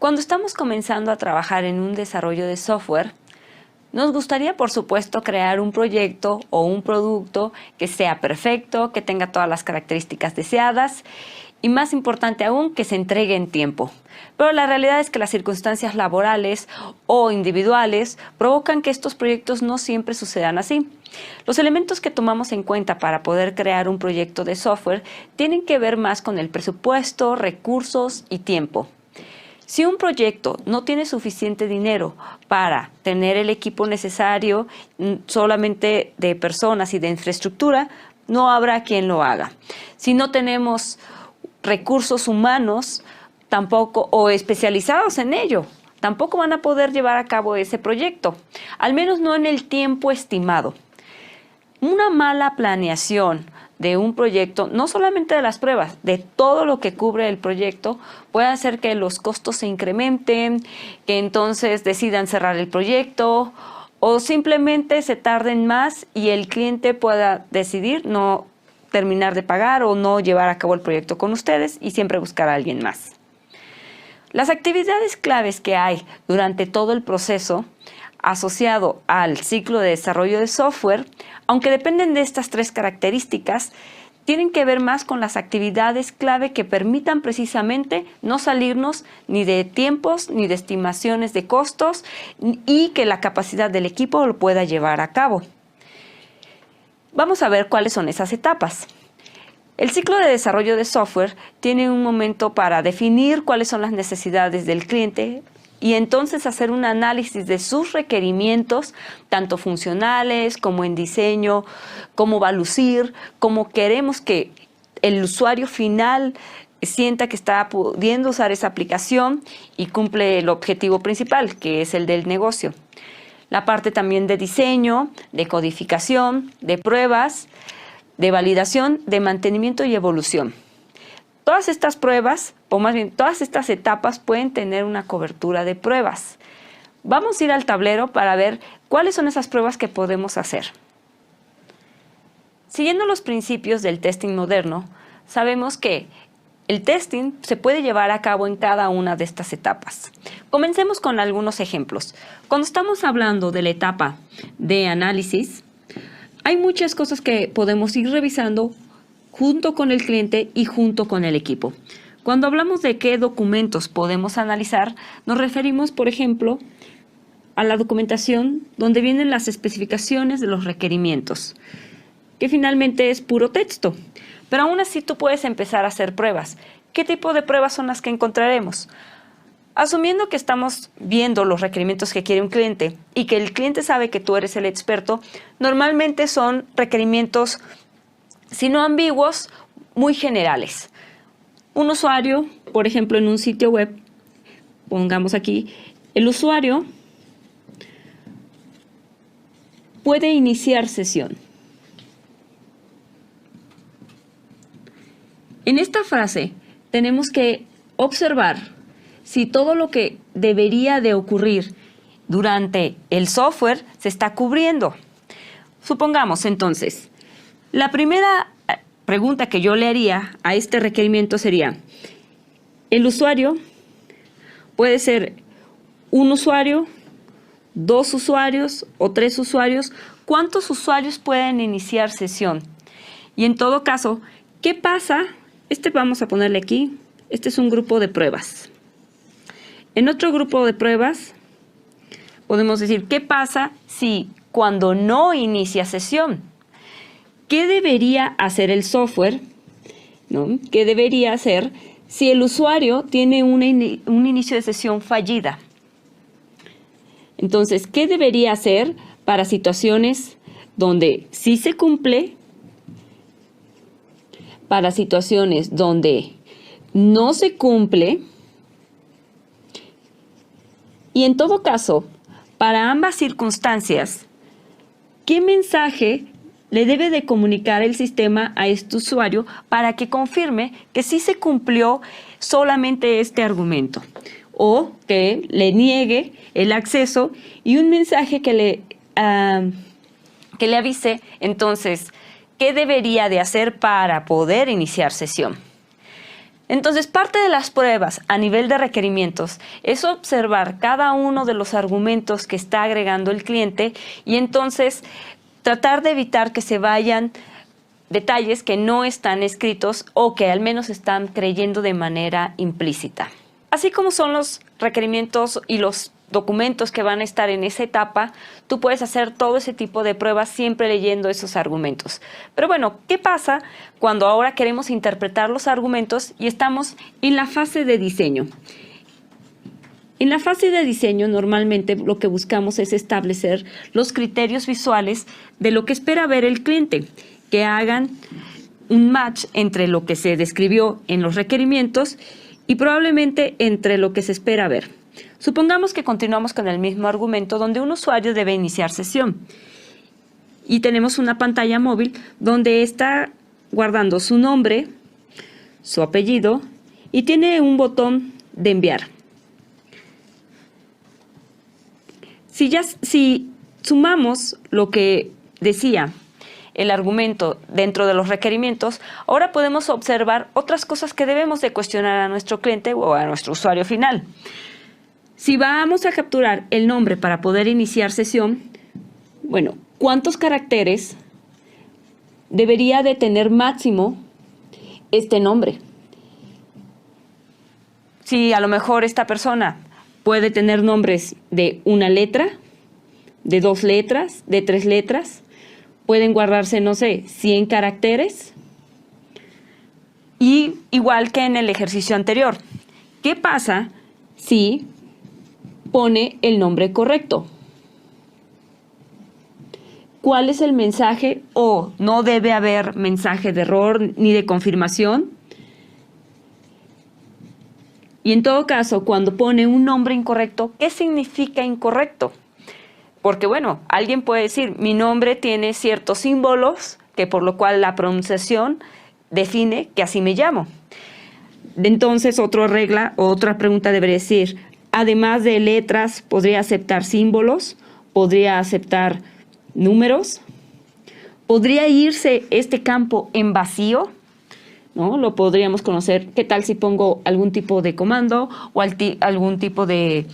Cuando estamos comenzando a trabajar en un desarrollo de software, nos gustaría, por supuesto, crear un proyecto o un producto que sea perfecto, que tenga todas las características deseadas y, más importante aún, que se entregue en tiempo. Pero la realidad es que las circunstancias laborales o individuales provocan que estos proyectos no siempre sucedan así. Los elementos que tomamos en cuenta para poder crear un proyecto de software tienen que ver más con el presupuesto, recursos y tiempo. Si un proyecto no tiene suficiente dinero para tener el equipo necesario solamente de personas y de infraestructura, no habrá quien lo haga. Si no tenemos recursos humanos tampoco o especializados en ello, tampoco van a poder llevar a cabo ese proyecto, al menos no en el tiempo estimado. Una mala planeación de un proyecto, no solamente de las pruebas, de todo lo que cubre el proyecto, puede hacer que los costos se incrementen, que entonces decidan cerrar el proyecto o simplemente se tarden más y el cliente pueda decidir no terminar de pagar o no llevar a cabo el proyecto con ustedes y siempre buscar a alguien más. Las actividades claves que hay durante todo el proceso asociado al ciclo de desarrollo de software, aunque dependen de estas tres características, tienen que ver más con las actividades clave que permitan precisamente no salirnos ni de tiempos ni de estimaciones de costos y que la capacidad del equipo lo pueda llevar a cabo. Vamos a ver cuáles son esas etapas. El ciclo de desarrollo de software tiene un momento para definir cuáles son las necesidades del cliente y entonces hacer un análisis de sus requerimientos, tanto funcionales como en diseño, cómo va a lucir, cómo queremos que el usuario final sienta que está pudiendo usar esa aplicación y cumple el objetivo principal, que es el del negocio. La parte también de diseño, de codificación, de pruebas, de validación, de mantenimiento y evolución. Todas estas pruebas, o más bien todas estas etapas pueden tener una cobertura de pruebas. Vamos a ir al tablero para ver cuáles son esas pruebas que podemos hacer. Siguiendo los principios del testing moderno, sabemos que el testing se puede llevar a cabo en cada una de estas etapas. Comencemos con algunos ejemplos. Cuando estamos hablando de la etapa de análisis, hay muchas cosas que podemos ir revisando junto con el cliente y junto con el equipo. Cuando hablamos de qué documentos podemos analizar, nos referimos, por ejemplo, a la documentación donde vienen las especificaciones de los requerimientos, que finalmente es puro texto. Pero aún así tú puedes empezar a hacer pruebas. ¿Qué tipo de pruebas son las que encontraremos? Asumiendo que estamos viendo los requerimientos que quiere un cliente y que el cliente sabe que tú eres el experto, normalmente son requerimientos, si no ambiguos, muy generales. Un usuario, por ejemplo, en un sitio web, pongamos aquí, el usuario puede iniciar sesión. En esta frase tenemos que observar si todo lo que debería de ocurrir durante el software se está cubriendo. Supongamos entonces, la primera pregunta que yo le haría a este requerimiento sería, ¿el usuario puede ser un usuario, 2 usuarios o 3 usuarios? ¿Cuántos usuarios pueden iniciar sesión? Y en todo caso, ¿qué pasa? Vamos a ponerle aquí, este es un grupo de pruebas. En otro grupo de pruebas podemos decir, ¿qué pasa si cuando no inicia sesión? ¿Qué debería hacer el software? ¿No? ¿Qué debería hacer si el usuario tiene un inicio de sesión fallida? Entonces, ¿qué debería hacer para situaciones donde sí se cumple, para situaciones donde no se cumple? Y en todo caso, para ambas circunstancias, ¿qué mensaje le debe de comunicar el sistema a este usuario para que confirme que sí se cumplió solamente este argumento? O que le niegue el acceso y un mensaje que le avise entonces qué debería de hacer para poder iniciar sesión. Entonces, parte de las pruebas a nivel de requerimientos es observar cada uno de los argumentos que está agregando el cliente y entonces tratar de evitar que se vayan detalles que no están escritos o que al menos están creyendo de manera implícita. Así como son los requerimientos y los documentos que van a estar en esa etapa, tú puedes hacer todo ese tipo de pruebas siempre leyendo esos argumentos. Pero bueno, ¿qué pasa cuando ahora queremos interpretar los argumentos y estamos en la fase de diseño? En la fase de diseño normalmente lo que buscamos es establecer los criterios visuales de lo que espera ver el cliente, que hagan un match entre lo que se describió en los requerimientos y probablemente entre lo que se espera ver. Supongamos que continuamos con el mismo argumento donde un usuario debe iniciar sesión y tenemos una pantalla móvil donde está guardando su nombre, su apellido y tiene un botón de enviar. Si sumamos lo que decía el argumento dentro de los requerimientos, ahora podemos observar otras cosas que debemos de cuestionar a nuestro cliente o a nuestro usuario final. Si vamos a capturar el nombre para poder iniciar sesión, bueno, ¿cuántos caracteres debería de tener máximo este nombre? Si a lo mejor esta persona puede tener nombres de una letra, de 2 letras, de 3 letras, pueden guardarse, no sé, 100 caracteres. Y igual que en el ejercicio anterior, ¿qué pasa si pone el nombre correcto? ¿Cuál es el mensaje? O no debe haber mensaje de error ni de confirmación. Y en todo caso, cuando pone un nombre incorrecto, ¿qué significa incorrecto? Porque bueno, alguien puede decir, mi nombre tiene ciertos símbolos, que por lo cual la pronunciación define que así me llamo. Entonces, otra regla o otra pregunta debería decir, además de letras, ¿podría aceptar símbolos? ¿Podría aceptar números? ¿Podría irse este campo en vacío? ¿No? Lo podríamos conocer. ¿Qué tal si pongo algún tipo de comando o algún tipo de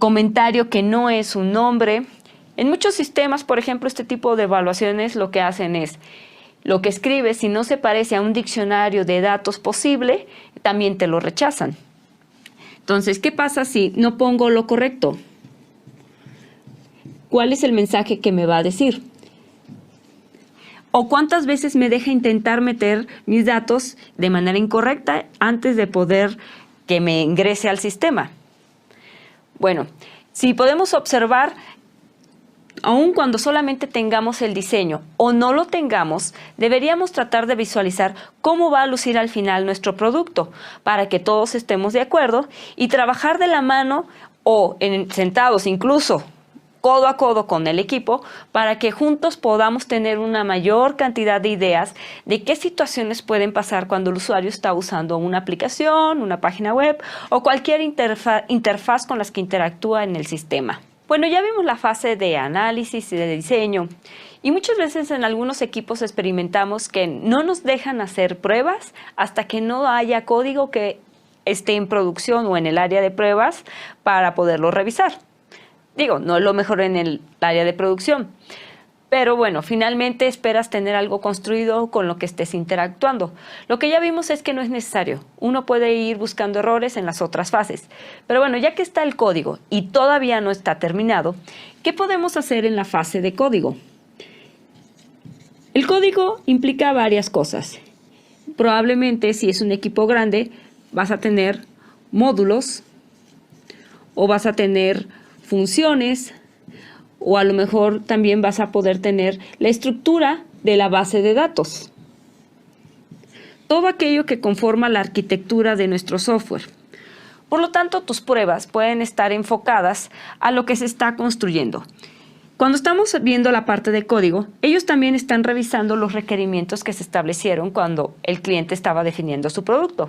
comentario que no es un nombre? En muchos sistemas, por ejemplo, este tipo de evaluaciones lo que hacen es lo que escribes, si no se parece a un diccionario de datos posible, también te lo rechazan. Entonces, ¿qué pasa si no pongo lo correcto? ¿Cuál es el mensaje que me va a decir? ¿O cuántas veces me deja intentar meter mis datos de manera incorrecta antes de poder que me ingrese al sistema? Bueno, si podemos observar, aun cuando solamente tengamos el diseño o no lo tengamos, deberíamos tratar de visualizar cómo va a lucir al final nuestro producto para que todos estemos de acuerdo y trabajar de la mano o sentados incluso codo a codo con el equipo para que juntos podamos tener una mayor cantidad de ideas de qué situaciones pueden pasar cuando el usuario está usando una aplicación, una página web o cualquier interfaz con las que interactúa en el sistema. Bueno, ya vimos la fase de análisis y de diseño y muchas veces en algunos equipos experimentamos que no nos dejan hacer pruebas hasta que no haya código que esté en producción o en el área de pruebas para poderlo revisar. Digo, no es lo mejor en el área de producción, pero bueno, finalmente esperas tener algo construido con lo que estés interactuando. Lo que ya vimos es que no es necesario. Uno puede ir buscando errores en las otras fases. Pero bueno, ya que está el código y todavía no está terminado, ¿qué podemos hacer en la fase de código? El código implica varias cosas. Probablemente, si es un equipo grande, vas a tener módulos o vas a tener funciones o a lo mejor también vas a poder tener la estructura de la base de datos. Todo aquello que conforma la arquitectura de nuestro software. Por lo tanto, tus pruebas pueden estar enfocadas a lo que se está construyendo. Cuando estamos viendo la parte de código, ellos también están revisando los requerimientos que se establecieron cuando el cliente estaba definiendo su producto.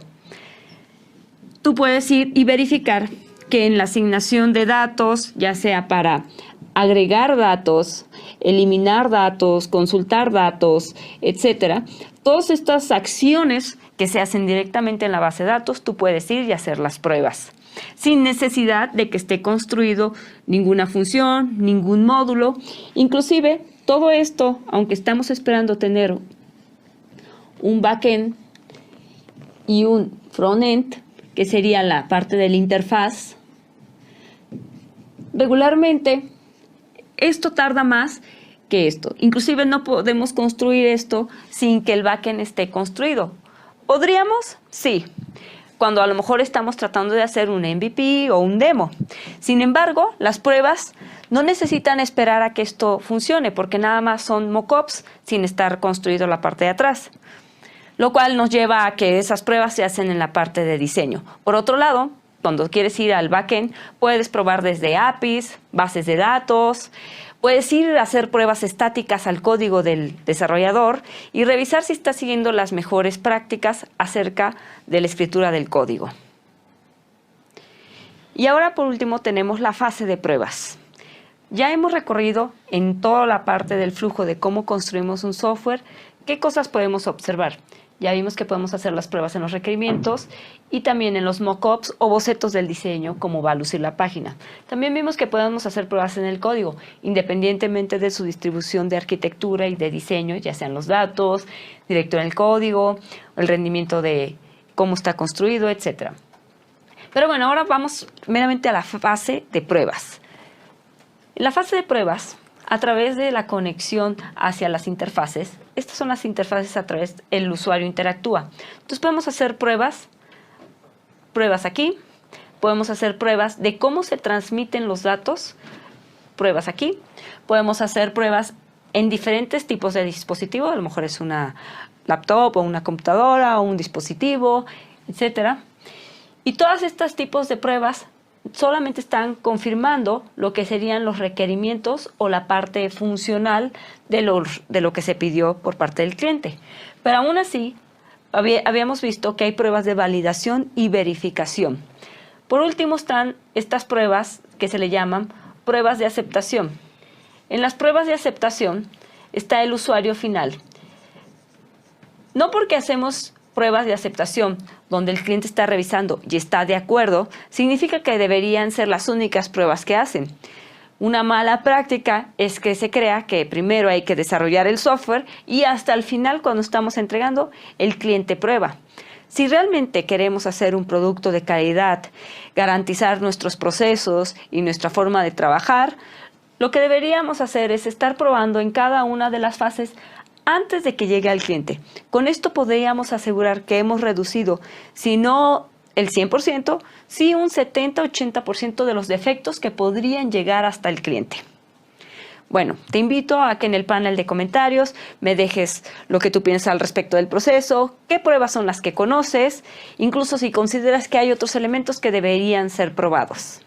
Tú puedes ir y verificar que en la asignación de datos, ya sea para agregar datos, eliminar datos, consultar datos, etcétera, todas estas acciones que se hacen directamente en la base de datos, tú puedes ir y hacer las pruebas, sin necesidad de que esté construido ninguna función, ningún módulo. Inclusive, todo esto, aunque estamos esperando tener un backend y un frontend, que sería la parte de la interfaz, regularmente esto tarda más que esto. Inclusive no podemos construir esto sin que el backend esté construido. ¿Podríamos? Sí, cuando a lo mejor estamos tratando de hacer un MVP o un demo. Sin embargo, las pruebas no necesitan esperar a que esto funcione, porque nada más son mockups sin estar construido la parte de atrás, lo cual nos lleva a que esas pruebas se hacen en la parte de diseño. Por otro lado, cuando quieres ir al backend, puedes probar desde APIs, bases de datos, puedes ir a hacer pruebas estáticas al código del desarrollador y revisar si está siguiendo las mejores prácticas acerca de la escritura del código. Y ahora, por último, tenemos la fase de pruebas. Ya hemos recorrido en toda la parte del flujo de cómo construimos un software, qué cosas podemos observar. Ya vimos que podemos hacer las pruebas en los requerimientos y también en los mockups o bocetos del diseño, cómo va a lucir la página. También vimos que podemos hacer pruebas en el código, independientemente de su distribución de arquitectura y de diseño, ya sean los datos, directo en el código, el rendimiento de cómo está construido, etc. Pero bueno, ahora vamos meramente a la fase de pruebas. En la fase de pruebas, a través de la conexión hacia las interfaces, estas son las interfaces a través del usuario interactúa. Entonces podemos hacer pruebas aquí, podemos hacer pruebas de cómo se transmiten los datos, pruebas aquí, podemos hacer pruebas en diferentes tipos de dispositivo, a lo mejor es una laptop o una computadora o un dispositivo, etc. Y todos estos tipos de pruebas solamente están confirmando lo que serían los requerimientos o la parte funcional de lo que se pidió por parte del cliente. Pero aún así, habíamos visto que hay pruebas de validación y verificación. Por último están estas pruebas que se le llaman pruebas de aceptación. En las pruebas de aceptación está el usuario final. No porque hacemos pruebas de aceptación donde el cliente está revisando y está de acuerdo, significa que deberían ser las únicas pruebas que hacen. Una mala práctica es que se crea que primero hay que desarrollar el software y hasta el final, cuando estamos entregando, el cliente prueba. Si realmente queremos hacer un producto de calidad, garantizar nuestros procesos y nuestra forma de trabajar, lo que deberíamos hacer es estar probando en cada una de las fases antes de que llegue al cliente. Con esto podríamos asegurar que hemos reducido, si no el 100%, sí un 70-80% de los defectos que podrían llegar hasta el cliente. Bueno, te invito a que en el panel de comentarios me dejes lo que tú piensas al respecto del proceso, qué pruebas son las que conoces, incluso si consideras que hay otros elementos que deberían ser probados.